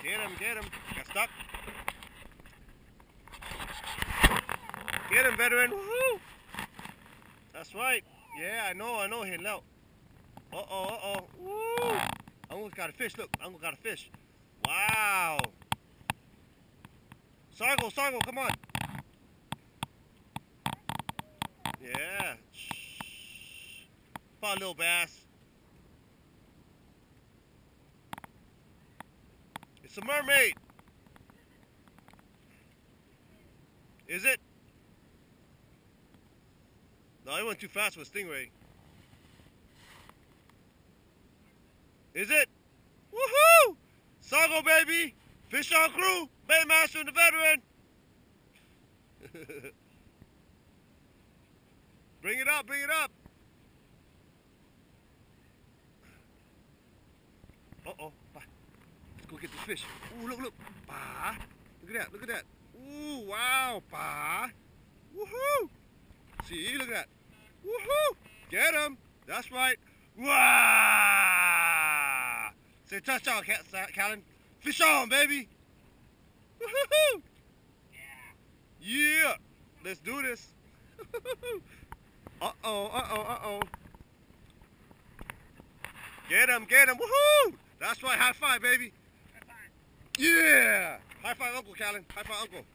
Get him. Got stuck. Get him, veteran. Woohoo! That's right. Yeah, I know. Hitting out. Uh-oh. Woo! I almost got a fish. Look, I almost got a fish. Wow. Sargo, come on. Yeah. Shh. Fun little bass. It's a mermaid. Is it? No, he went too fast with a stingray. Is it? Woohoo! Sargo, baby! Fish on crew! Baitmaster and the veteran! Bring it up! Uh-oh. Let's go get this fish. Ooh, look. Pa. Look at that. Ooh, wow, pa. Woohoo! See, look at that. Woohoo! Get him! That's right. Wow! Say touchdown, Callan. Fish on, baby! Woohoo! Yeah! Let's do this. Uh-oh. Get him. Woohoo! That's right. High five, baby. Yeah! High five, Uncle Callan. High five, Uncle.